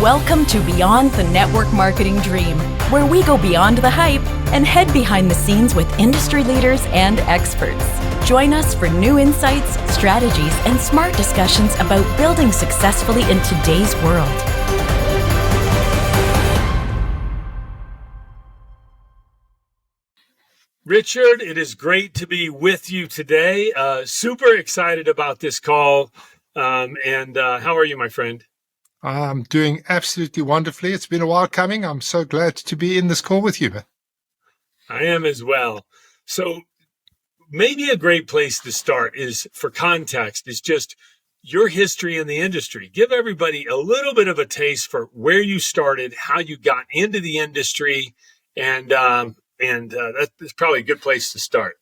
Welcome to Beyond the Network Marketing Dream, where we go beyond the hype and head behind the scenes with industry leaders and experts. Join us for new insights, strategies, and smart discussions about building successfully in today's world. Richard, it is great to be with you today. Super excited about this call. How are you, my friend? I'm doing absolutely wonderfully. It's been a while coming. I'm so glad to be in this call with you. I am as well. So maybe a great place to start is, for context, is just your history in the industry. Give everybody a little bit of a taste for where you started, how you got into the industry, and that's probably a good place to start.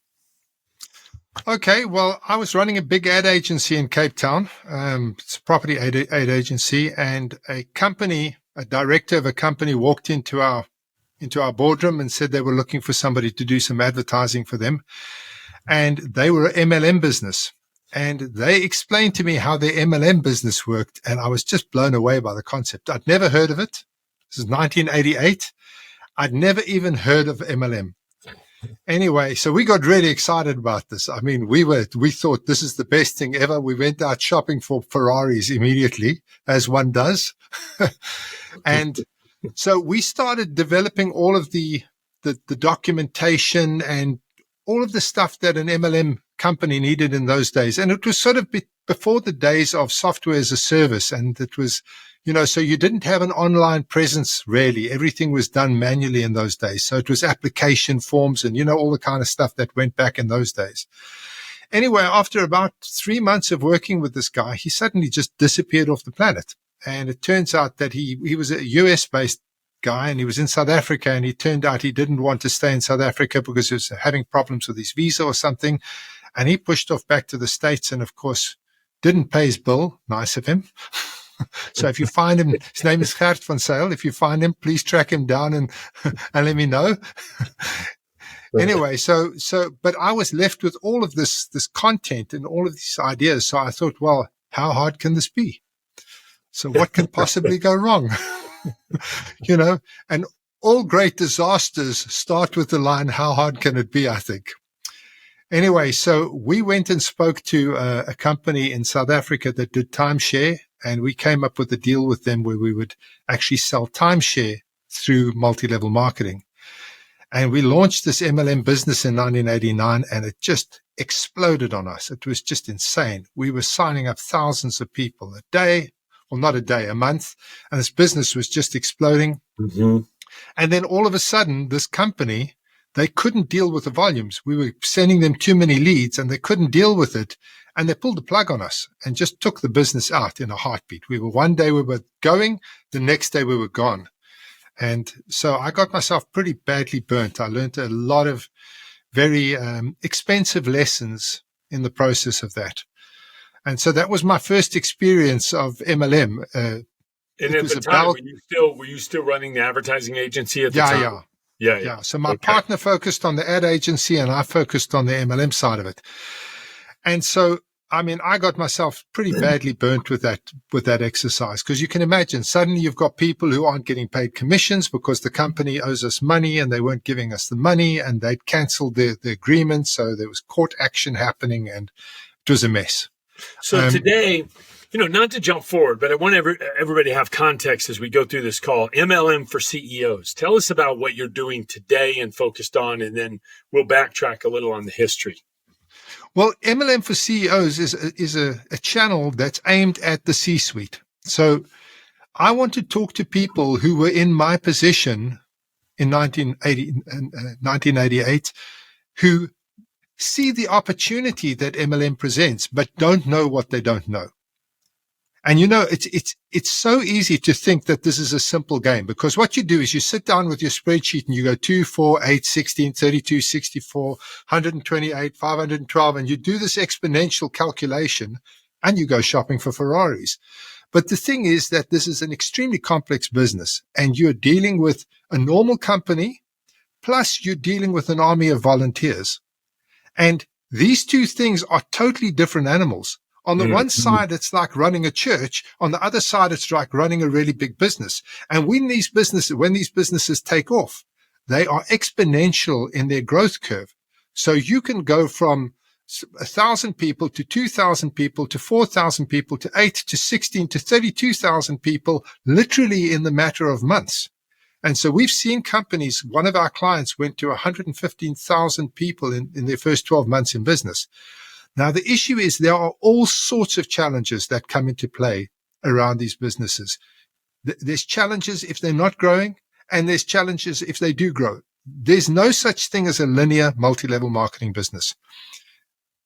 Okay, well, I was running a big ad agency in Cape Town. It's a property ad agency, and a director of a company walked into our boardroom and said they were looking for somebody to do some advertising for them. And they were an MLM business. And they explained to me how their MLM business worked, and I was just blown away by the concept. I'd never heard of it. This is 1988. I'd never even heard of MLM. Anyway, so we got really excited about this. I mean, we thought this is the best thing ever. We went out shopping for Ferraris immediately, as one does. And so we started developing all of the documentation and all of the stuff that an MLM company needed in those days. And it was sort of before the days of software as a service. And it was, so you didn't have an online presence really. Everything was done manually in those days. So it was application forms and, all the kind of stuff that went back in those days. Anyway, after about 3 months of working with this guy, he suddenly just disappeared off the planet. And it turns out that he was a US-based guy and he was in South Africa, and he turned out he didn't want to stay in South Africa because he was having problems with his visa or something. And he pushed off back to the States and, of course, didn't pay his bill. Nice of him. So if you find him, his name is Gert van Zyl. If you find him, please track him down and let me know. Anyway, but I was left with all of this content and all of these ideas. So I thought, well, how hard can this be? So what can possibly go wrong? And all great disasters start with the line, how hard can it be, I think. Anyway, so we went and spoke to a company in South Africa that did timeshare, and we came up with a deal with them where we would actually sell timeshare through multi-level marketing. And we launched this MLM business in 1989, and it just exploded on us. It was just insane. We were signing up thousands of people a day, well, not a day, a month, and this business was just exploding. Mm-hmm. And then all of a sudden, this company, they couldn't deal with the volumes. We were sending them too many leads and they couldn't deal with it. And they pulled the plug on us and just took the business out in a heartbeat. One day we were going, the next day we were gone. And so I got myself pretty badly burnt. I learned a lot of very expensive lessons in the process of that. And so that was my first experience of MLM. And at the time, were you still running the advertising agency at the time? Yeah. So my partner focused on the ad agency and I focused on the MLM side of it. And so, I mean, I got myself pretty badly burnt with that exercise, because you can imagine suddenly you've got people who aren't getting paid commissions because the company owes us money and they weren't giving us the money, and they'd canceled the agreement. So there was court action happening and it was a mess. So today, not to jump forward, but I want everybody to have context as we go through this call. MLM for CEOs. Tell us about what you're doing today and focused on, and then we'll backtrack a little on the history. Well, MLM for CEOs is a channel that's aimed at the C-suite. So I want to talk to people who were in my position in 1988 who see the opportunity that MLM presents, but don't know what they don't know. And it's so easy to think that this is a simple game, because what you do is you sit down with your spreadsheet and you go 2, 4, 8, 16, 32, 64, 128, 512, and you do this exponential calculation and you go shopping for Ferraris. But the thing is that this is an extremely complex business, and you're dealing with a normal company, plus you're dealing with an army of volunteers. And these two things are totally different animals. On the one Mm-hmm. side, it's like running a church. On the other side, it's like running a really big business. And when these businesses take off, they are exponential in their growth curve. So you can go from 1,000 people to 2,000 people to 4,000 people to 8 to 16 to 32,000 people, literally in the matter of months. And so we've seen companies, one of our clients went to 115,000 people in their first 12 months in business. Now, the issue is there are all sorts of challenges that come into play around these businesses. There's challenges if they're not growing, and there's challenges if they do grow. There's no such thing as a linear multi-level marketing business.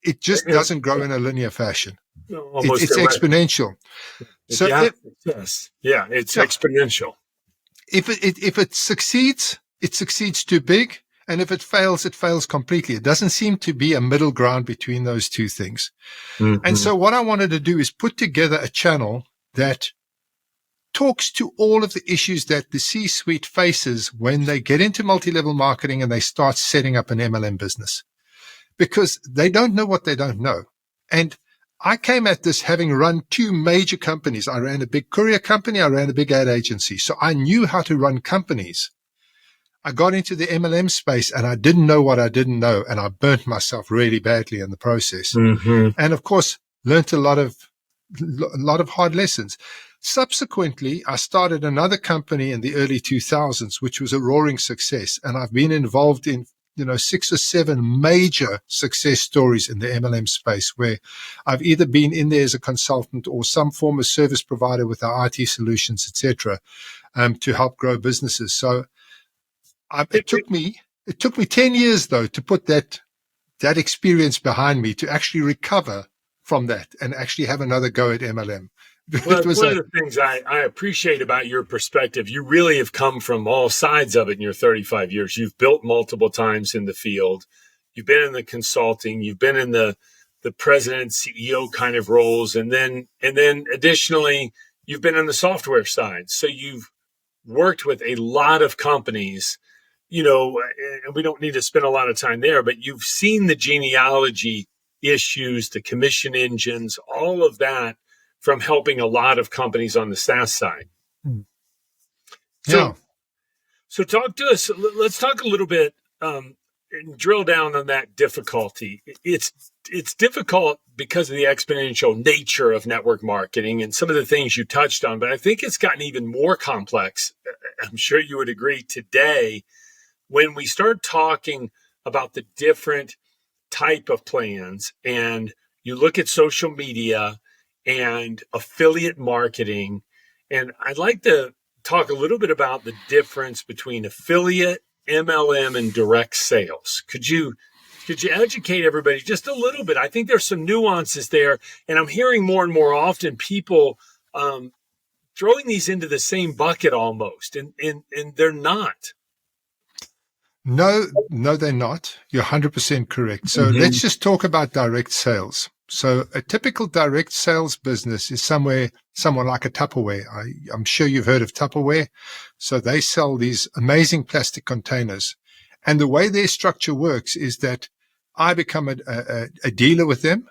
It just doesn't grow in a linear fashion. It's exponential. So it's exponential. If it succeeds, it succeeds too big. And if it fails completely. It doesn't seem to be a middle ground between those two things. Mm-hmm. And so what I wanted to do is put together a channel that talks to all of the issues that the C-suite faces when they get into multi-level marketing and they start setting up an MLM business, because they don't know what they don't know. And I came at this having run two major companies. I ran a big courier company. I ran a big ad agency. So I knew how to run companies. I got into the MLM space and I didn't know what I didn't know. And I burnt myself really badly in the process. Mm-hmm. And of course, learned a lot of hard lessons. Subsequently, I started another company in the early 2000s, which was a roaring success. And I've been involved in, 6 or 7 major success stories in the MLM space, where I've either been in there as a consultant or some form of service provider with our IT solutions, etc., to help grow businesses. So it took me 10 years though to put that experience behind me to actually recover from that and actually have another go at MLM. Well, one of the things I appreciate about your perspective, you really have come from all sides of it in your 35 years. You've built multiple times in the field. You've been in the consulting. You've been in the president, CEO kind of roles. And then additionally, you've been on the software side. So you've worked with a lot of companies, and we don't need to spend a lot of time there, but you've seen the genealogy issues, the commission engines, all of that, from helping a lot of companies on the SaaS side. Yeah. So talk to us. Let's talk a little bit and drill down on that difficulty. It's difficult because of the exponential nature of network marketing and some of the things you touched on, but I think it's gotten even more complex. I'm sure you would agree today when we start talking about the different type of plans, and you look at social media and affiliate marketing. And I'd like to talk a little bit about the difference between affiliate, MLM, and direct sales. Could you educate everybody just a little bit? I think there's some nuances there, and I'm hearing more and more often people throwing these into the same bucket almost, and they're not. No, they're not. You're 100% correct. So let's just talk about direct sales. So a typical direct sales business is someone like a Tupperware. I'm sure you've heard of Tupperware. So they sell these amazing plastic containers. And the way their structure works is that I become a dealer with them.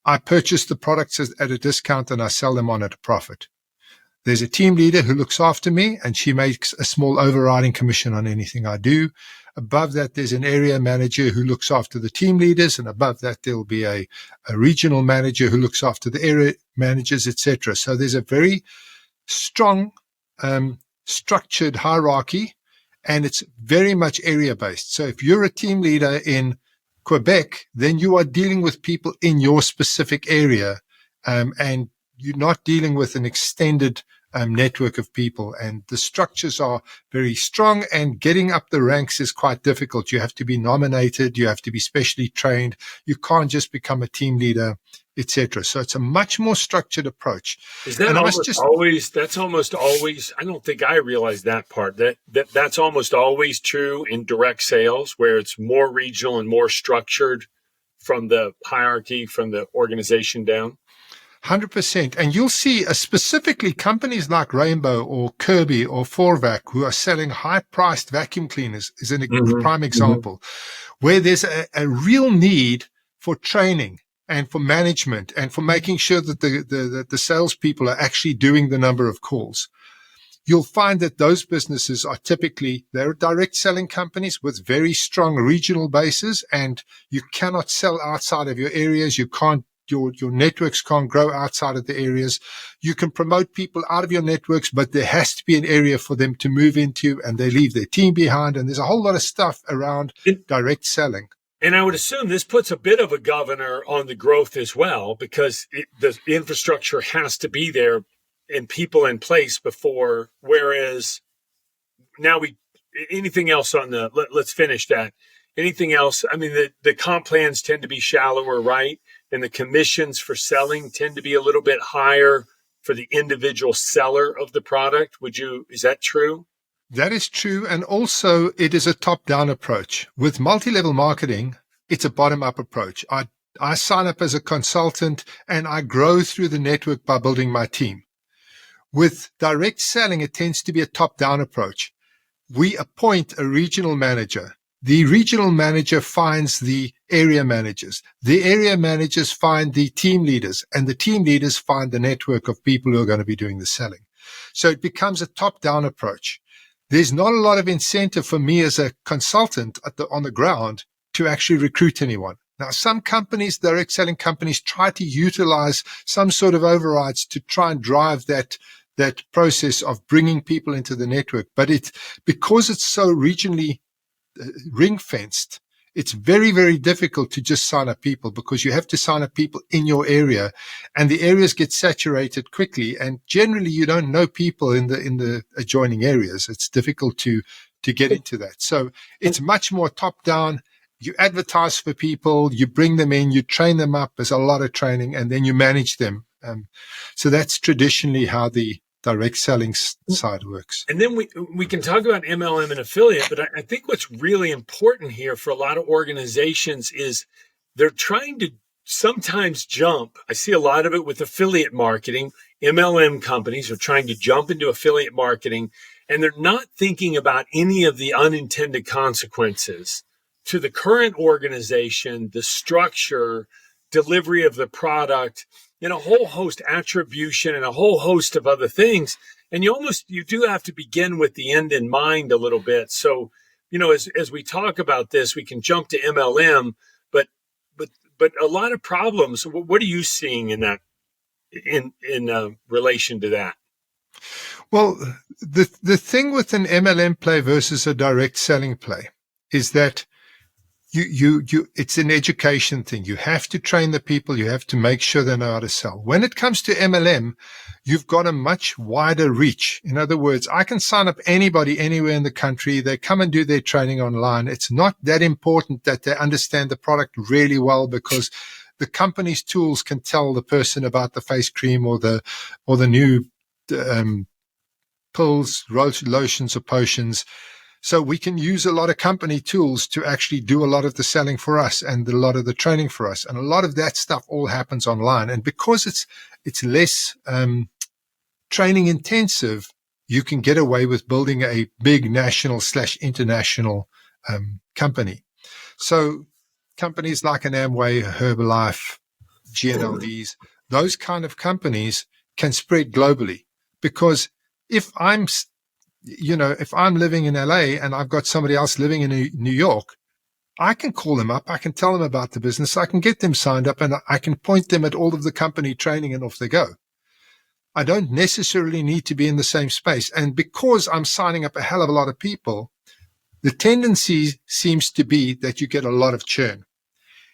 I purchase the products at a discount and I sell them on at a profit. There's a team leader who looks after me and she makes a small overriding commission on anything I do. Above that, there's an area manager who looks after the team leaders. And above that, there'll be a regional manager who looks after the area managers, etc. So there's a very strong, structured hierarchy, and it's very much area based. So if you're a team leader in Quebec, then you are dealing with people in your specific area, and you're not dealing with an extended network of people, and the structures are very strong, and getting up the ranks is quite difficult. You have to be nominated. You have to be specially trained. You can't just become a team leader, etc. So it's a much more structured approach. Is that always, that's almost always, I don't think I realized that part, that's almost always true in direct sales, where it's more regional and more structured from the hierarchy, from the organization down? 100%. And you'll see specifically companies like Rainbow or Kirby or Forvac, who are selling high-priced vacuum cleaners, is a prime example, where there's a real need for training and for management and for making sure that the salespeople are actually doing the number of calls. You'll find that those businesses are typically, they're direct selling companies with very strong regional bases, and you cannot sell outside of your areas. You can't, your networks can't grow outside of the areas. You can promote people out of your networks, but there has to be an area for them to move into, and they leave their team behind. And there's a whole lot of stuff around direct selling. And I would assume this puts a bit of a governor on the growth as well, because the infrastructure has to be there and people in place before, whereas now anything else on let's finish that. Anything else? I mean, the comp plans tend to be shallower, right? And the commissions for selling tend to be a little bit higher for the individual seller of the product. Is that true? That is true. And also it is a top-down approach. With multi-level marketing, it's a bottom-up approach. I sign up as a consultant and I grow through the network by building my team. With direct selling, it tends to be a top-down approach. We appoint a regional manager. The regional manager finds the area managers. The area managers find the team leaders, and the team leaders find the network of people who are going to be doing the selling. So it becomes a top-down approach. There's not a lot of incentive for me as a consultant on the ground to actually recruit anyone. Now, some companies, direct selling companies, try to utilize some sort of overrides to try and drive that process of bringing people into the network. But because it's so regionally ring-fenced, it's very, very difficult to just sign up people, because you have to sign up people in your area, and the areas get saturated quickly. And generally, you don't know people in the adjoining areas. It's difficult to get into that. So it's much more top-down. You advertise for people, you bring them in, you train them up. There's a lot of training, and then you manage them. So that's traditionally how the direct selling side works. And then we can talk about MLM and affiliate, but I think what's really important here for a lot of organizations is they're trying to sometimes jump. I see a lot of it with affiliate marketing. MLM companies are trying to jump into affiliate marketing, and they're not thinking about any of the unintended consequences to the current organization, the structure, delivery of the product, and a whole host attribution and a whole host of other things. And you do have to begin with the end in mind a little bit. So, as we talk about this, we can jump to MLM, but a lot of problems. What are you seeing in that, in relation to that? Well, the thing with an MLM play versus a direct selling play is that it's an education thing. You have to train the people. You have to make sure they know how to sell. When it comes to MLM, you've got a much wider reach. In other words, I can sign up anybody anywhere in the country. They come and do their training online. It's not that important that they understand the product really well, because the company's tools can tell the person about the face cream or the new pills, lotions, or potions. So we can use a lot of company tools to actually do a lot of the selling for us and a lot of the training for us. And a lot of that stuff all happens online. And because it's less training intensive, you can get away with building a big national/international company. So companies like an Amway, Herbalife, GNLDs, those kind of companies can spread globally. Because if I'm living in LA and I've got somebody else living in New York, I can call them up. I can tell them about the business. I can get them signed up, and I can point them at all of the company training, and off they go. I don't necessarily need to be in the same space. And because I'm signing up a hell of a lot of people, the tendency seems to be that you get a lot of churn.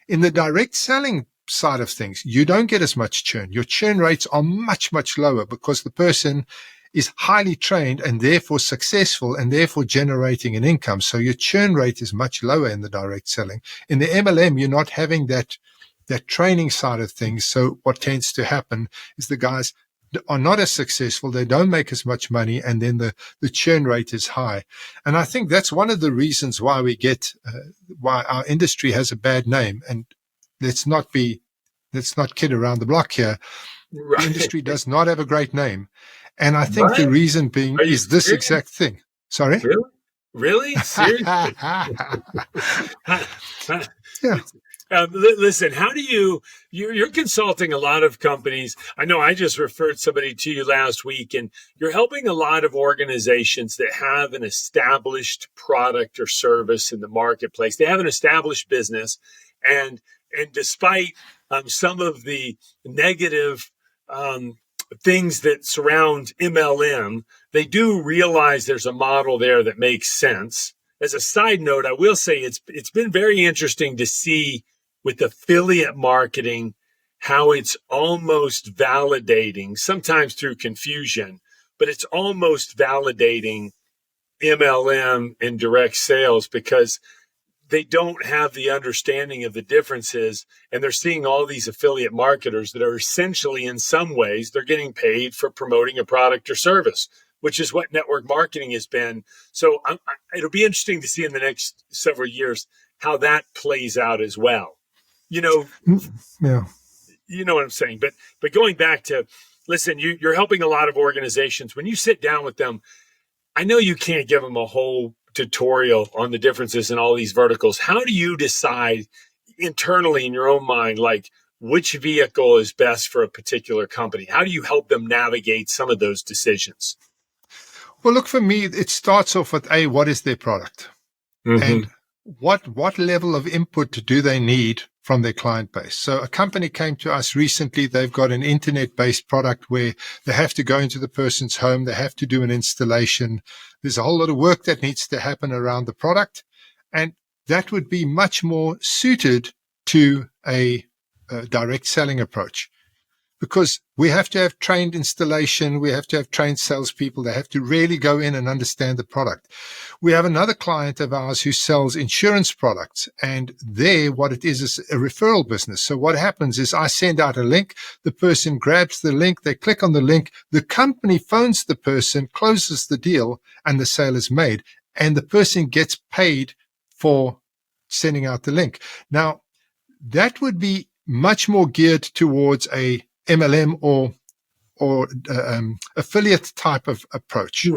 In the direct selling side of things, you don't get as much churn. Your churn rates are much, much lower, because the person is highly trained and therefore successful and therefore generating an income. So your churn rate is much lower in the direct selling. In the MLM, you're not having that training side of things. So what tends to happen is the guys are not as successful. They don't make as much money. And then the churn rate is high. And I think that's one of the reasons why why our industry has a bad name. And let's not kid around the block here. Right. The industry does not have a great name. And I think the reason being is this exact thing. Sorry? Really? Seriously? Yeah. Listen, how do you're consulting a lot of companies. I know I just referred somebody to you last week, and you're helping a lot of organizations that have an established product or service in the marketplace. They have an established business, and despite some of the negative things that surround MLM, they do realize there's a model there that makes sense. As a side note, I will say it's been very interesting to see with affiliate marketing how it's almost validating, sometimes through confusion, but it's almost validating MLM and direct sales because they don't have the understanding of the differences, and they're seeing all these affiliate marketers that are essentially, in some ways, they're getting paid for promoting a product or service, which is what network marketing has been. So it'll be interesting to see in the next several years how that plays out as well. Yeah. You know what I'm saying? But going back to, listen, you're helping a lot of organizations. When you sit down with them, I know you can't give them a whole tutorial on the differences in all these verticals. How do you decide internally in your own mind, like which vehicle is best for a particular company? How do you help them navigate some of those decisions? Well, look, for me, it starts off with what is their product? Mm-hmm. And what level of input do they need from their client base? So a company came to us recently. They've got an internet-based product where they have to go into the person's home. They have to do an installation. There's a whole lot of work that needs to happen around the product. And that would be much more suited to a direct selling approach. Because we have to have trained installation, we have to have trained salespeople. They have to really go in and understand the product. We have another client of ours who sells insurance products, and there, what it is a referral business. So what happens is I send out a link, the person grabs the link, they click on the link, the company phones the person, closes the deal, and the sale is made, and the person gets paid for sending out the link. Now, that would be much more geared towards a MLM or affiliate type of approach.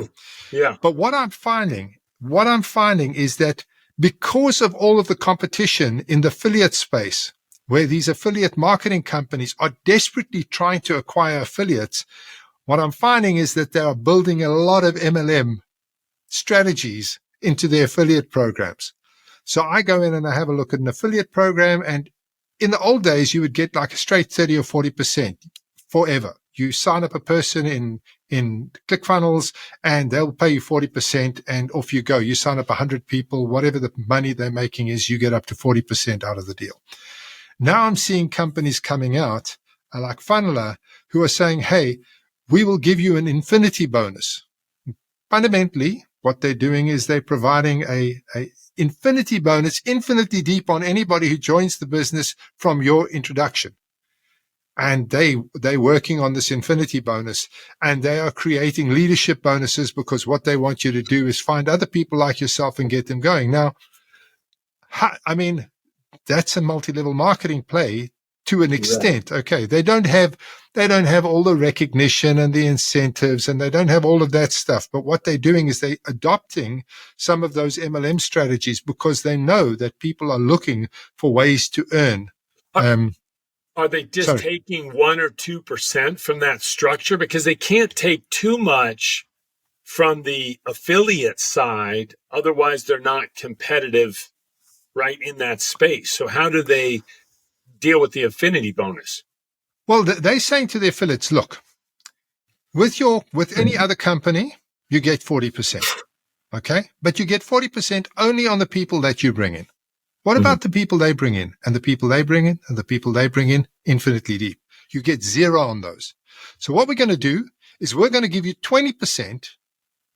Yeah. But what I'm finding is that because of all of the competition in the affiliate space, where these affiliate marketing companies are desperately trying to acquire affiliates, what I'm finding is that they are building a lot of MLM strategies into their affiliate programs. So I go in and I have a look at an affiliate program, and in the old days, you would get like a straight 30 or 40% forever. You sign up a person in ClickFunnels and they'll pay you 40% and off you go. You sign up 100 people, whatever the money they're making is, you get up to 40% out of the deal. Now I'm seeing companies coming out like Funneler who are saying, hey, we will give you an infinity bonus. Fundamentally, what they're doing is they're providing a infinity bonus, infinitely deep on anybody who joins the business from your introduction. And they're working on this infinity bonus, and they are creating leadership bonuses because what they want you to do is find other people like yourself and get them going. Now, I mean, that's a multi-level marketing play to an extent. Okay. They don't have all the recognition and the incentives, and they don't have all of that stuff. But what they're doing is they're adopting some of those MLM strategies because they know that people are looking for ways to earn. Are they just taking 1 or 2% from that structure? Because they can't take too much from the affiliate side. Otherwise, they're not competitive right in that space. So how do they deal with the affinity bonus? Well, they're saying to the affiliates, look, with any other company, you get 40%. Okay. But you get 40% only on the people that you bring in. What about the people they bring in, and the people they bring in, and the people they bring in infinitely deep? You get 0 on those. So what we're going to do is we're going to give you 20%,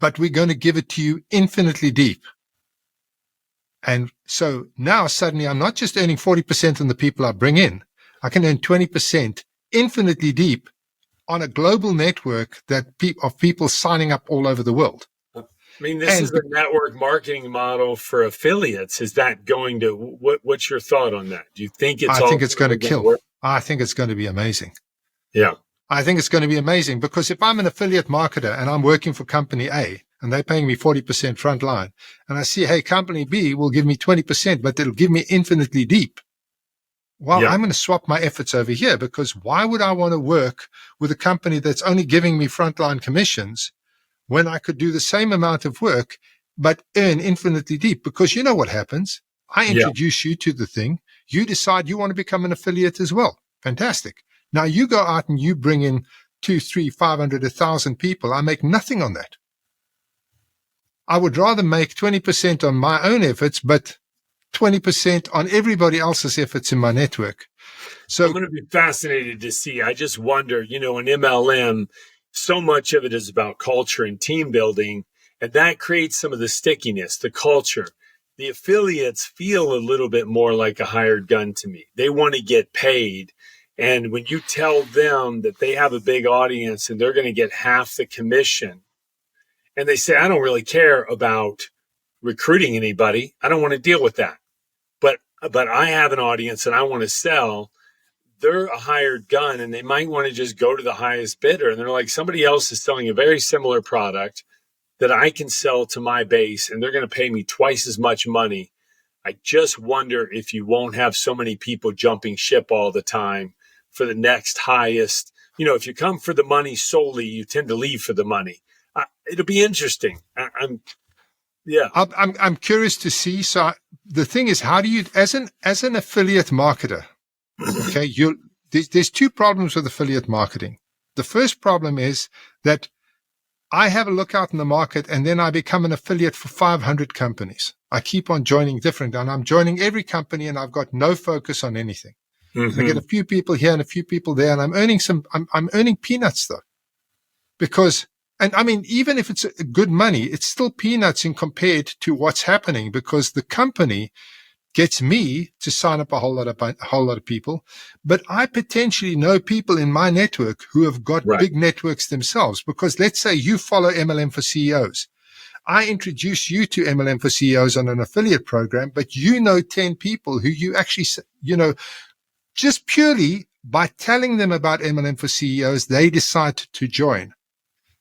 but we're going to give it to you infinitely deep. And so now suddenly I'm not just earning 40% on the people I bring in. I can earn 20% infinitely deep on a global network of people signing up all over the world. I mean, this is the network marketing model for affiliates. Is that going to, what's your thought on that? Do you think it's I think it's going to kill. I think it's going to be amazing. Yeah. I think it's going to be amazing because if I'm an affiliate marketer and I'm working for company A and they're paying me 40% front line, and I see, hey, company B will give me 20%, but it'll give me infinitely deep. well, Yeah. I'm going to swap my efforts over here, because why would I want to work with a company that's only giving me frontline commissions when I could do the same amount of work but earn infinitely deep? Because you know what happens. I Yeah. introduce you to the thing. You decide you want to become an affiliate as well. Fantastic. Now you go out and you bring in 2, 3, 500, 1,000 people. I make nothing on that. I would rather make 20% on my own efforts, but 20% on everybody else's efforts in my network. So I'm going to be fascinated to see. I just wonder, in MLM, so much of it is about culture and team building, and that creates some of the stickiness, the culture. The affiliates feel a little bit more like a hired gun to me. They want to get paid. And when you tell them that they have a big audience and they're going to get half the commission, and they say, I don't really care about recruiting anybody. I don't want to deal with that. But I have an audience and I want to sell. They're a hired gun, and they might want to just go to the highest bidder. And they're like, somebody else is selling a very similar product that I can sell to my base, and they're going to pay me twice as much money. I just wonder if you won't have so many people jumping ship all the time for the next highest. If you come for the money solely, you tend to leave for the money. It'll be interesting. I'm curious to see. So the thing is, how do you, as an affiliate marketer, okay, there's two problems with affiliate marketing. The first problem is that I have a look out in the market, and then I become an affiliate for 500 companies. I keep on joining different, and I'm joining every company, and I've got no focus on anything. Mm-hmm. I get a few people here and a few people there, and I'm earning peanuts though, because, and I mean, even if it's good money, it's still peanuts in compared to what's happening, because the company gets me to sign up a whole lot of people, but I potentially know people in my network who have got big networks themselves. Because let's say you follow MLM for CEOs. I introduce you to MLM for CEOs on an affiliate program, but you know 10 people who you actually, just purely by telling them about MLM for CEOs, they decide to join.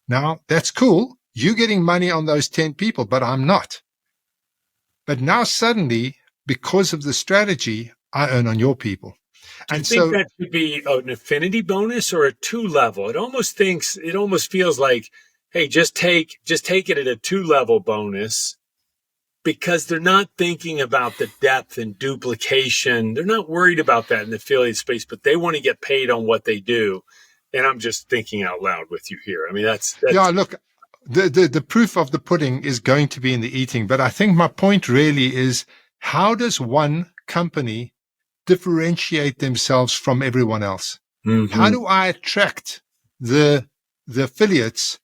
Now, that's cool. You're getting money on those 10 people, but I'm not. But now suddenly, because of the strategy, I earn on your people. Do you think that should be an affinity bonus or a 2-level? It almost feels like, hey, just take it at a 2-level bonus, because they're not thinking about the depth and duplication. They're not worried about that in the affiliate space, but they want to get paid on what they do. And I'm just thinking out loud with you here. I mean, that's yeah, look, the proof of the pudding is going to be in the eating. But I think my point really is, how does one company differentiate themselves from everyone else? Mm-hmm. How do I attract the affiliates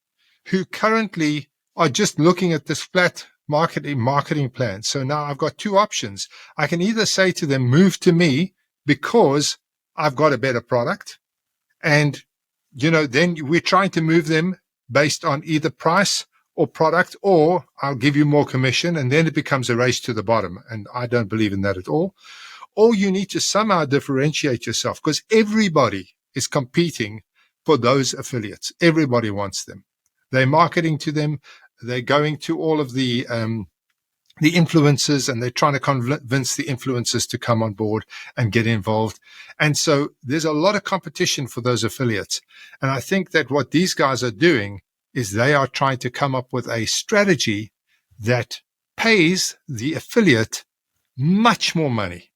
who currently are just looking at this flat marketing plan? So now I've got two options. I can either say to them, move to me because I've got a better product. And, then we're trying to move them based on either price or product, or I'll give you more commission, and then it becomes a race to the bottom. And I don't believe in that at all. Or you need to somehow differentiate yourself, because everybody is competing for those affiliates. Everybody wants them. They're marketing to them. They're going to all of the influencers, and they're trying to convince the influencers to come on board and get involved. And so there's a lot of competition for those affiliates. And I think that what these guys are doing is they are trying to come up with a strategy that pays the affiliate much more money,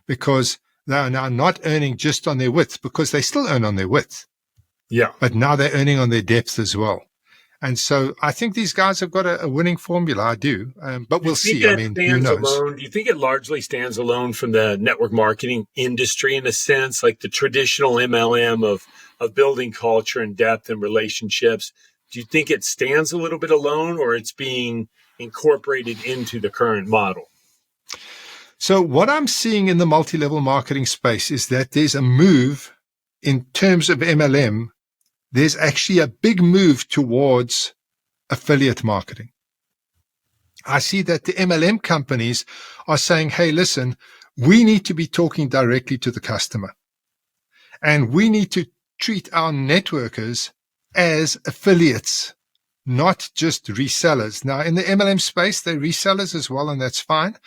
because they are now not earning just on their width, because they still earn on their width. Yeah. But now they're earning on their depth as well. And so I think these guys have got a winning formula. I do. But we'll see. I mean, who knows? Do you think it largely stands alone from the network marketing industry in a sense, like the traditional MLM of building culture and depth and relationships? Do you think it stands a little bit alone, or it's being incorporated into the current model? So what I'm seeing in the multi-level marketing space is that there's a move in terms of MLM. There's actually a big move towards affiliate marketing. I see that the MLM companies are saying, hey, listen, we need to be talking directly to the customer, and we need to treat our networkers as affiliates not just resellers. Now, in the MLM space, they're resellers as well, and that's fine.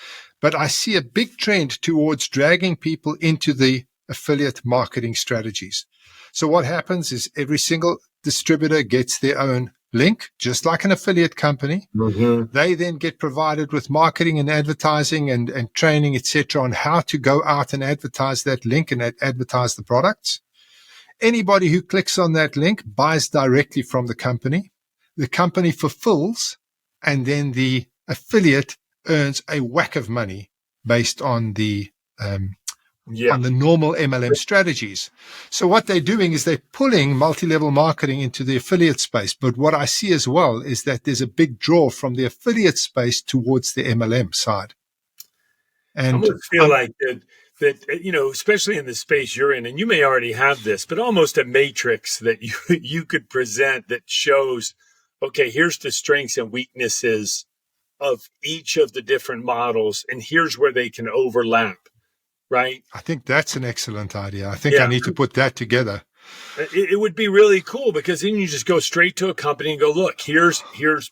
But I see a big trend towards dragging people into the affiliate marketing strategies. So what happens is every single distributor gets their own link, just like an affiliate company. Mm-hmm. They then get provided with marketing and advertising and training, etc., on how to go out and advertise that link and advertise the products. Anybody who clicks on that link buys directly from the company. The company fulfills, and then the affiliate earns a whack of money based on the on the normal MLM strategies. So what they're doing is they're pulling multi-level marketing into the affiliate space. But what I see as well is that there's a big draw from the affiliate space towards the MLM side. And I almost feel like that, you know, especially in the space you're in, and you may already have this, but almost a matrix that you could present that shows, okay, here's the strengths and weaknesses of each of the different models, and here's where they can overlap. Right. I think that's an excellent idea. I think I need to put that together. It would be really cool, because then you just go straight to a company and go, look, here's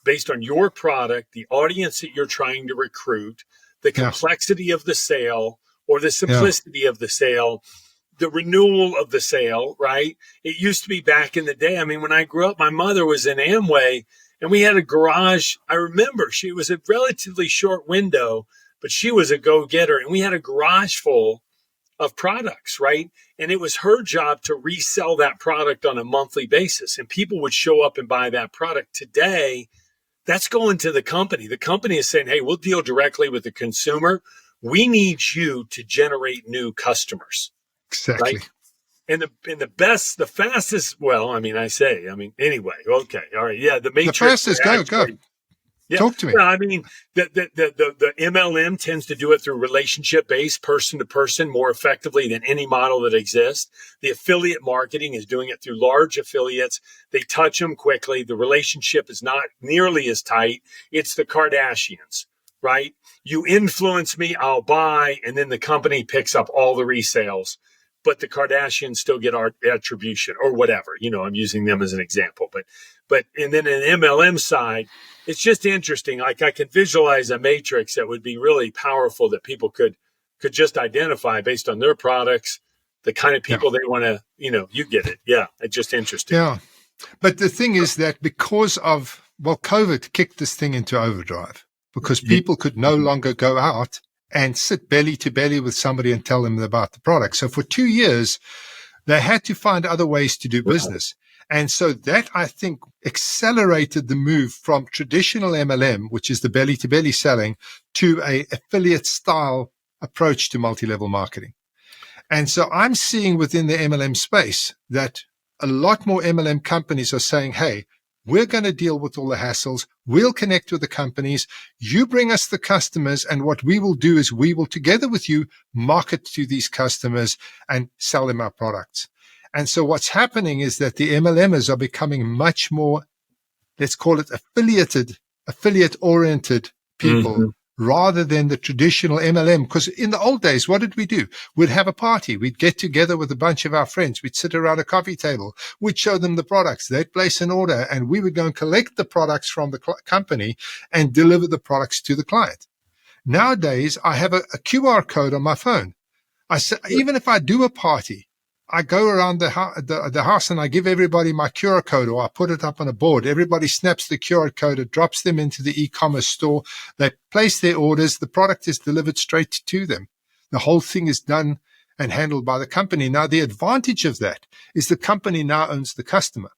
based on your product, the audience that you're trying to recruit, the complexity of the sale or the simplicity of the sale, the renewal of the sale. Right. It used to be back in the day. I mean, when I grew up, my mother was in Amway and we had a garage. I remember she was a relatively short window, but she was a go-getter, and we had a garage full of products, right? And it was her job to resell that product on a monthly basis, and people would show up and buy that product. Today, that's going to the company. The company is saying, hey, we'll deal directly with the consumer. We need you to generate new customers. Exactly. Right? And the fastest, anyway, okay, all right. Yeah, the matrix. The fastest, go. Yeah. Talk to me. Well, I mean, the MLM tends to do it through relationship-based, person-to-person, more effectively than any model that exists. The affiliate marketing is doing it through large affiliates. They touch them quickly. The relationship is not nearly as tight. It's the Kardashians, right? You influence me, I'll buy, and then the company picks up all the resales. But the Kardashians still get our attribution or whatever. You know, I'm using them as an example. But and then an MLM side, it's just interesting. Like, I can visualize a matrix that would be really powerful that people could just identify based on their products, the kind of people they want to, you get it. Yeah. It's just interesting. Yeah. But the thing is that because of, COVID kicked this thing into overdrive, because people could no longer go out and sit belly to belly with somebody and tell them about the product. So for 2 years, they had to find other ways to do business. And so that, I think, accelerated the move from traditional MLM, which is the belly-to-belly selling, to a affiliate-style approach to multi-level marketing. And so I'm seeing within the MLM space that a lot more MLM companies are saying, hey, we're going to deal with all the hassles. We'll connect with the companies. You bring us the customers, and what we will do is we will, together with you, market to these customers and sell them our products. And so what's happening is that the MLMers are becoming much more, let's call it affiliate-oriented people, rather than the traditional MLM. Because in the old days, what did we do? We'd have a party. We'd get together with a bunch of our friends. We'd sit around a coffee table. We'd show them the products. They'd place an order, and we would go and collect the products from the company and deliver the products to the client. Nowadays, I have a QR code on my phone. Even if I do a party, I go around the house and I give everybody my QR code, or I put it up on a board. Everybody snaps the QR code. It drops them into the e-commerce store. They place their orders. The product is delivered straight to them. The whole thing is done and handled by the company. Now, the advantage of that is the company now owns the customer.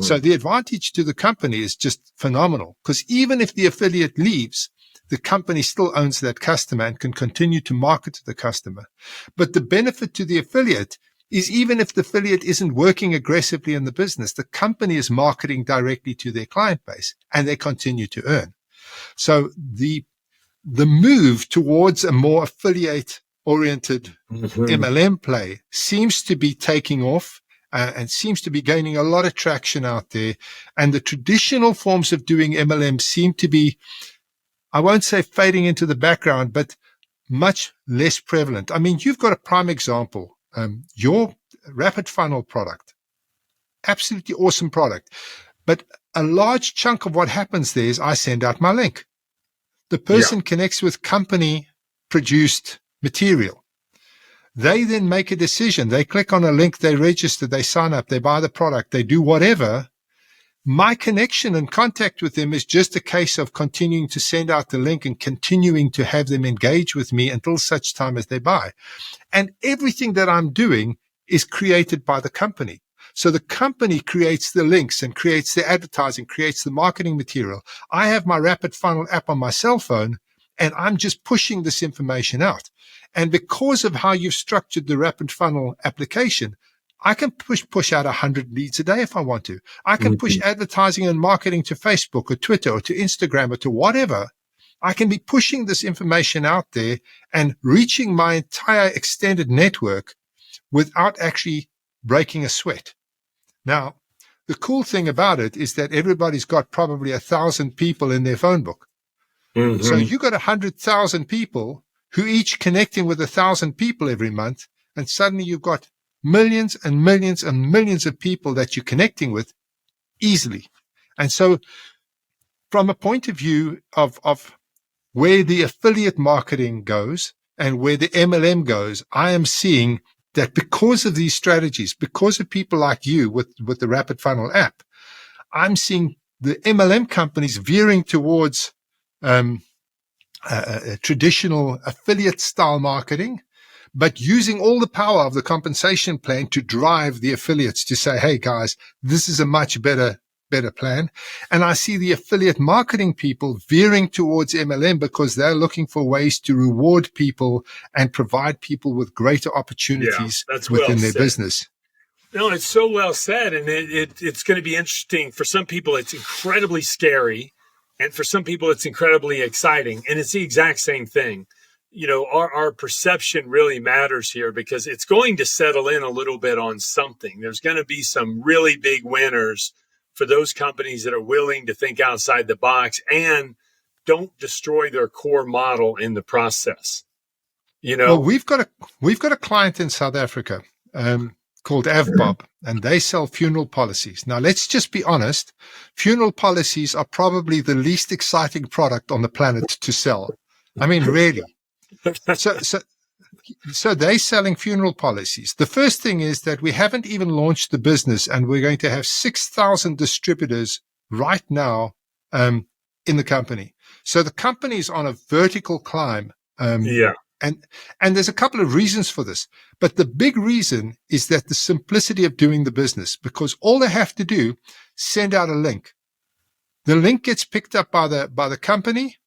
So the advantage to the company is just phenomenal, because even if the affiliate leaves, the company still owns that customer and can continue to market to the customer. But the benefit to the affiliate is, even if the affiliate isn't working aggressively in the business, the company is marketing directly to their client base, and they continue to earn. So the move towards a more affiliate-oriented MLM play seems to be taking off and seems to be gaining a lot of traction out there. And the traditional forms of doing MLM seem to be, I won't say fading into the background, but much less prevalent. I mean, you've got a prime example. Your RapidFunnel product, absolutely awesome product. But a large chunk of what happens there is I send out my link. The person connects with company produced material. They then make a decision. They click on a link, they register, they sign up, they buy the product, they do whatever. My connection and contact with them is just a case of continuing to send out the link and continuing to have them engage with me until such time as they buy. And everything that I'm doing is created by the company. So the company creates the links and creates the advertising, creates the marketing material. I have my RapidFunnel app on my cell phone, and I'm just pushing this information out. And because of how you've structured the RapidFunnel application, I can push out 100 leads a day if I want to. I can push advertising and marketing to Facebook or Twitter or to Instagram or to whatever. I can be pushing this information out there and reaching my entire extended network without actually breaking a sweat. Now, the cool thing about it is that everybody's got probably 1,000 people in their phone book. So you got 100,000 people who each connecting with 1,000 people every month, and suddenly you've got millions and millions and millions of people that you're connecting with easily. And so from a point of view of where the affiliate marketing goes and where the MLM goes, I am seeing that because of these strategies, because of people like you with the RapidFunnel app, I'm seeing the MLM companies veering towards traditional affiliate style marketing, but using all the power of the compensation plan to drive the affiliates to say, hey guys, this is a much better plan. And I see the affiliate marketing people veering towards MLM because they're looking for ways to reward people and provide people with greater opportunities within their business. No, it's so well said. And it's going to be interesting. For some people, it's incredibly scary. And for some people, it's incredibly exciting. And it's the exact same thing. You know, our perception really matters here because it's going to settle in a little bit on something. There's going to be some really big winners for those companies that are willing to think outside the box and don't destroy their core model in the process. You know, well, we've got a client in South Africa called AvBob, and they sell funeral policies. Now, let's just be honest. Funeral policies are probably the least exciting product on the planet to sell. I mean, really. So they're selling funeral policies. The first thing is that we haven't even launched the business, and we're going to have 6,000 distributors right now in the company. So the company is on a vertical climb. And there's a couple of reasons for this. But the big reason is that the simplicity of doing the business, because all they have to do, send out a link. The link gets picked up by the company.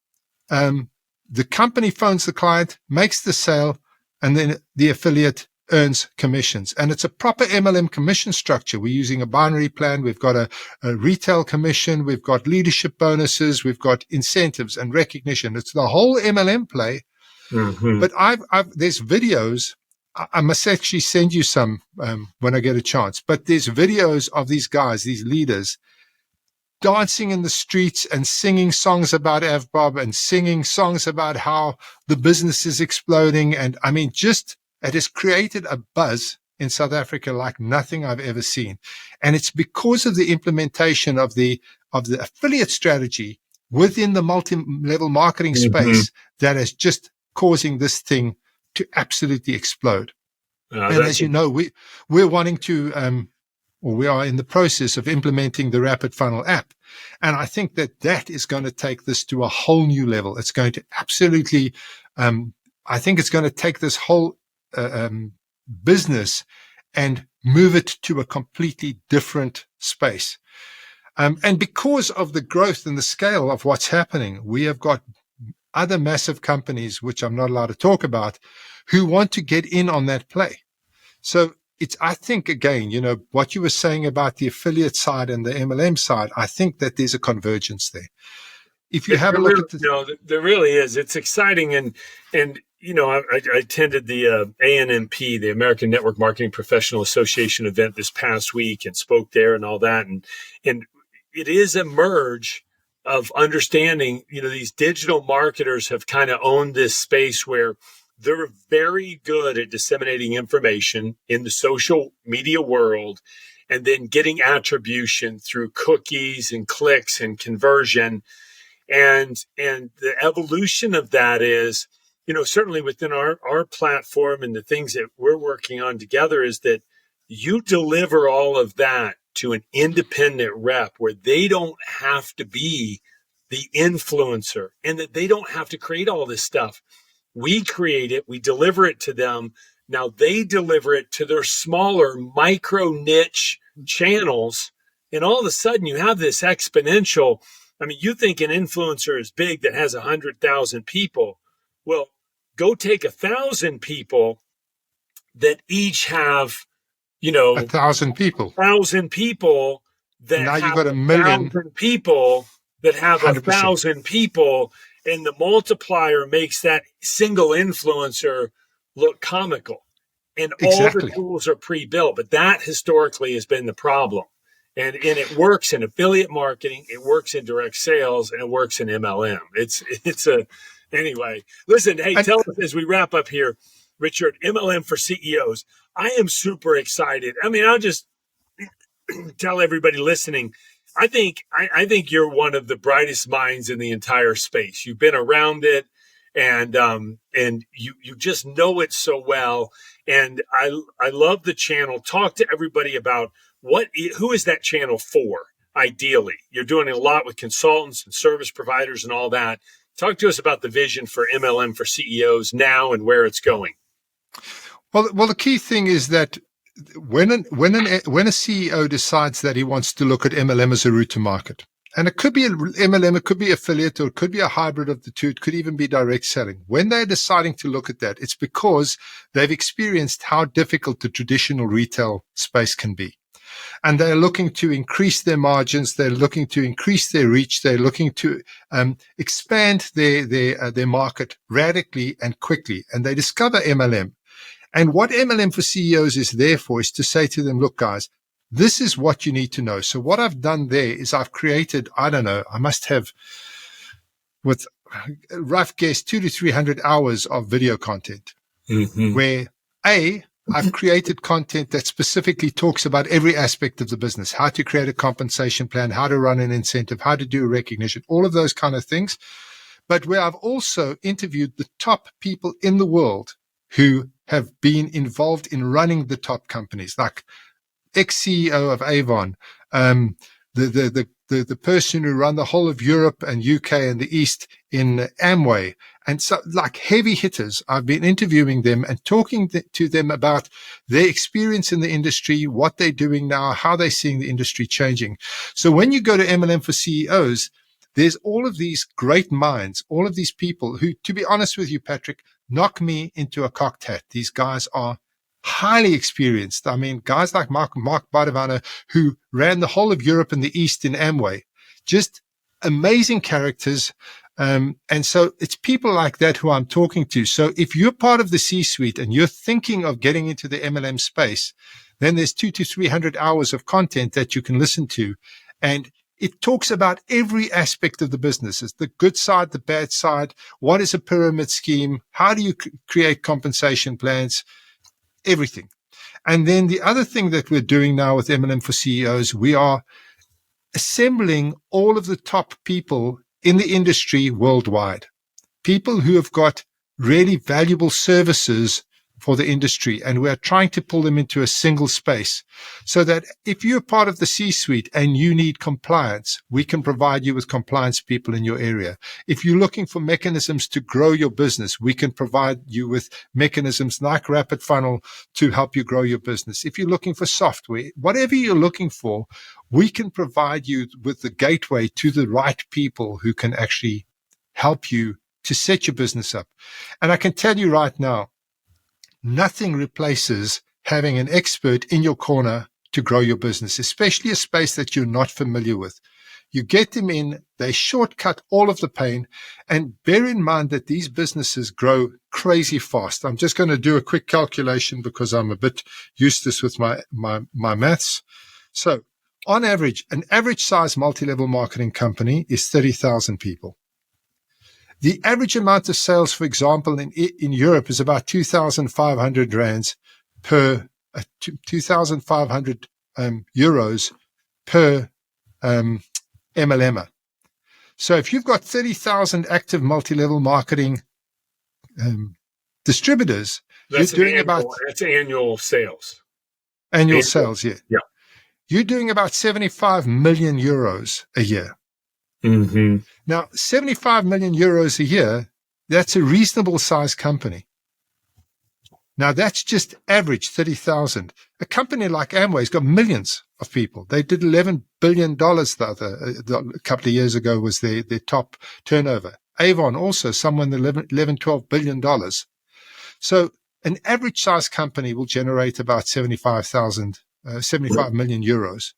The company phones the client, makes the sale, and then the affiliate earns commissions. And it's a proper MLM commission structure. We're using a binary plan. We've got a retail commission. We've got leadership bonuses. We've got incentives and recognition. It's the whole MLM play. But there's videos. I must actually send you some when I get a chance. But there's videos of these guys, these leaders, dancing in the streets and singing songs about AvBob and singing songs about how the business is exploding. And I mean, it has created a buzz in South Africa like nothing I've ever seen. And it's because of the implementation of the affiliate strategy within the multi-level marketing space that is just causing this thing to absolutely explode. And as you know, we're wanting to, or we are in the process of implementing the RapidFunnel app. And I think that is going to take this to a whole new level. It's going to absolutely, I think it's going to take this whole business and move it to a completely different space. And because of the growth and the scale of what's happening, we have got other massive companies, which I'm not allowed to talk about, who want to get in on that play. So I think, again, you know, what you were saying about the affiliate side and the MLM side, I think that there's a convergence there. If you have a look at the... No, there really is. It's exciting. And you know, I attended the ANMP, the American Network Marketing Professional Association event this past week and spoke there and all that. And it is a merge of understanding, you know, these digital marketers have kind of owned this space where they're very good at disseminating information in the social media world. and then getting attribution through cookies and clicks and conversion. And the evolution of that is, certainly within our platform and the things that we're working on together, is that you deliver all of that to an independent rep where they don't have to be the influencer and that they don't have to create all this stuff. We create it, we deliver it to them. Now they deliver it to their smaller micro niche channels. And all of a sudden you have this exponential. I mean, you think an influencer is big that has 100,000 people. Well, go take 1,000 people that each have, 1,000 people. 1,000 people that now have you've got 1,000,000 people that have 100%. 1,000 people, and the multiplier makes that single influencer look comical. And Exactly. all the tools are pre-built, but that historically has been the problem. And it works in affiliate marketing, it works in direct sales, and it works in MLM. Anyway. Listen, hey, tell us as we wrap up here, Richard, MLM for CEOs. I am super excited. I mean, I'll just tell everybody listening, I think you're one of the brightest minds in the entire space. You've been around it, and you just know it so well. And I love the channel. Talk to everybody about who is that channel for, ideally? You're doing a lot with consultants and service providers and all that. Talk to us about the vision for MLM for CEOs now and where it's going. Well, the key thing is that when a CEO decides that he wants to look at MLM as a route to market, and it could be MLM, it could be affiliate, or it could be a hybrid of the two, it could even be direct selling. When they're deciding to look at that, it's because they've experienced how difficult the traditional retail space can be. And they're looking to increase their margins. They're looking to increase their reach. They're looking to expand their market radically and quickly. And they discover MLM. And what MLM for CEOs is there for is to say to them, look, guys, this is what you need to know. So what I've done there is I've created, I must have, with a rough guess, 200 to 300 hours of video content, where I've created content that specifically talks about every aspect of the business, how to create a compensation plan, how to run an incentive, how to do recognition, all of those kind of things. But where I've also interviewed the top people in the world who have been involved in running the top companies, like ex-CEO of Avon, the person who ran the whole of Europe and UK and the East in Amway. And so, like heavy hitters, I've been interviewing them and talking to them about their experience in the industry, what they're doing now, how they're seeing the industry changing. So when you go to MLM for CEOs, there's all of these great minds, all of these people who, to be honest with you, Patrick, knock me into a cocked hat. These guys are highly experienced. I mean, guys like Mark Badavano, who ran the whole of Europe and the East in Amway, just amazing characters. And so it's people like that who I'm talking to. So if you're part of the C-suite and you're thinking of getting into the MLM space, then there's 200 to 300 hours of content that you can listen to. And it talks about every aspect of the business. It's the good side, the bad side. What is a pyramid scheme? How do you create compensation plans? Everything. And then the other thing that we're doing now with MLM for CEOs, we are assembling all of the top people in the industry worldwide, people who have got really valuable services for the industry. And we're trying to pull them into a single space so that if you're part of the C-suite and you need compliance, we can provide you with compliance people in your area. If you're looking for mechanisms to grow your business, we can provide you with mechanisms like RapidFunnel to help you grow your business. If you're looking for software, whatever you're looking for, we can provide you with the gateway to the right people who can actually help you to set your business up. And I can tell you right now, nothing replaces having an expert in your corner to grow your business, especially a space that you're not familiar with. You get them in, they shortcut all of the pain, and bear in mind that these businesses grow crazy fast. I'm just going to do a quick calculation because I'm a bit useless with my maths. So on average, an average size multi-level marketing company is 30,000 people. The average amount of sales, for example, in Europe is about 2,500 rands per 2,500 euros per MLMer. So if you've got 30,000 active multi-level marketing distributors, that's you're doing that's annual sales. Annual sales, yeah. Yeah. You're doing about 75 million euros a year. Mm-hmm. Now, 75 million euros a year, that's a reasonable sized company. Now, that's just average 30,000. A company like Amway's got millions of people. They did $11 billion a couple of years ago was their top turnover. Avon also somewhere in the $11-12 billion. So an average size company will generate about 75 million euros.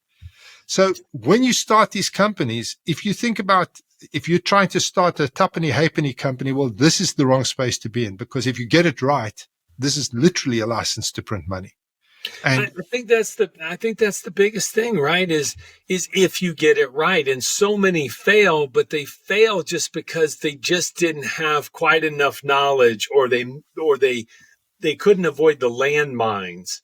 So when you start these companies, if you think about, if you're trying to start a tuppenny halfpenny company, well, this is the wrong space to be in, because if you get it right, this is literally a license to print money. And I think that's the biggest thing, right? Is if you get it right. And so many fail, but they fail just because they just didn't have quite enough knowledge, or they couldn't avoid the landmines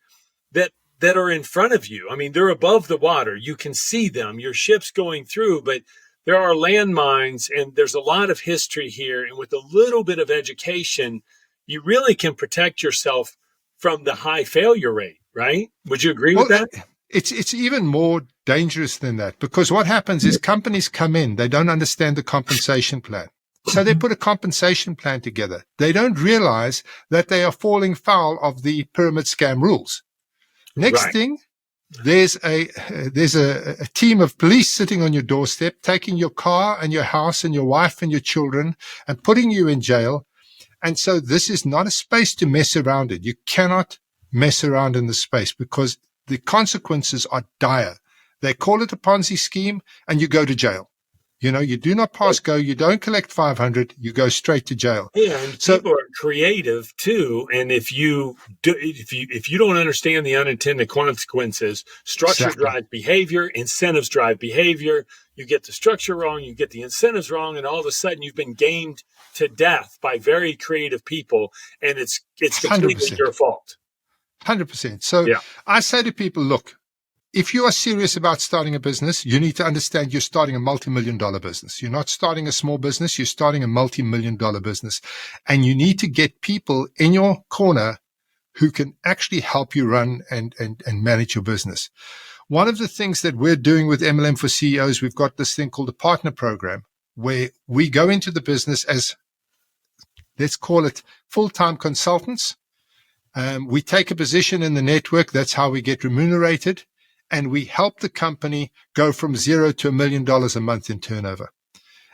that are in front of you. I mean, they're above the water. You can see them. Your ship's going through, but there are landmines, and there's a lot of history here. And with a little bit of education, you really can protect yourself from the high failure rate, right? Would you agree with that? It's even more dangerous than that, because what happens is companies come in, they don't understand the compensation plan. So they put a compensation plan together. They don't realize that they are falling foul of the pyramid scam rules. Next thing, there's a team of police sitting on your doorstep, taking your car and your house and your wife and your children and putting you in jail. And so this is not a space to mess around in. You cannot mess around in this space, because the consequences are dire. They call it a Ponzi scheme, and you go to jail. You know, you do not pass go, you don't collect 500, you go straight to jail. Yeah, and people are creative too. And if you don't understand the unintended consequences, structure drives behavior, incentives drive behavior. You get the structure wrong, you get the incentives wrong, and all of a sudden you've been gamed to death by very creative people, and it's completely 100%. your fault. 100%. So I say to people, look, if you are serious about starting a business, you need to understand you're starting a multi-million-dollar business. You're not starting a small business. You're starting a multi-million-dollar business. And you need to get people in your corner who can actually help you run and manage your business. One of the things that we're doing with MLM for CEOs, we've got this thing called a partner program, where we go into the business as, let's call it, full-time consultants. We take a position in the network. That's how we get remunerated. And we help the company go from zero to $1 million a month in turnover.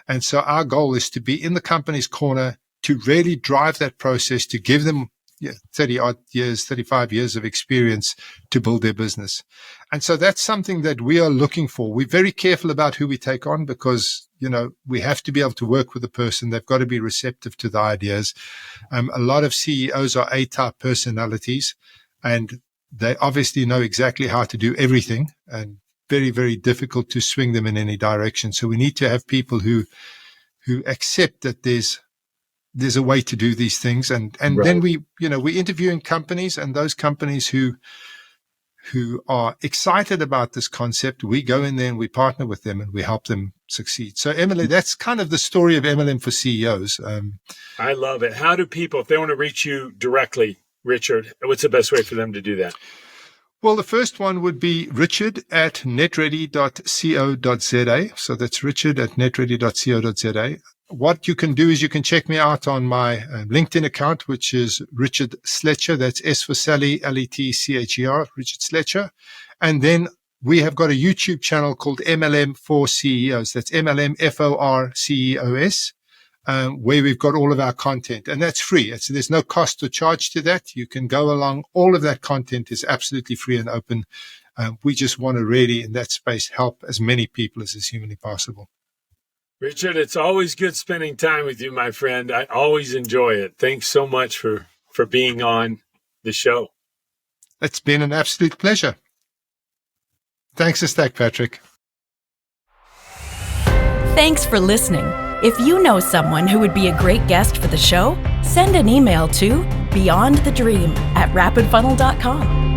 And so our goal is to be in the company's corner to really drive that process, to give them 35 years of experience to build their business. And so that's something that we are looking for. We're very careful about who we take on, because, you know, we have to be able to work with the person. They've got to be receptive to the ideas. A lot of CEOs are A-type personalities, and they obviously know exactly how to do everything, and very, very difficult to swing them in any direction. So we need to have people who accept that there's a way to do these things. And then we're interviewing companies, and those companies who are excited about this concept, we go in there and we partner with them and we help them succeed. So Emily, that's kind of the story of MLM for CEOs. I love it. How do people, if they want to reach you directly, Richard, what's the best way for them to do that? Well, the first one would be richard@netready.co.za. So that's richard@netready.co.za. What you can do is you can check me out on my LinkedIn account, which is Richard Sletcher. That's S for Sally, L-E-T-C-H-E-R, Richard Sletcher. And then we have got a YouTube channel called MLM for CEOs. That's MLM FORCEOS. Where we've got all of our content, and that's free. There's no cost or charge to that. You can go along. All of that content is absolutely free and open. We just want to really, in that space, help as many people as is humanly possible. Richard, it's always good spending time with you, my friend. I always enjoy it. Thanks so much for being on the show. It's been an absolute pleasure. Thanks a stack, Patrick. Thanks for listening. If you know someone who would be a great guest for the show, send an email to beyondthedream@rapidfunnel.com.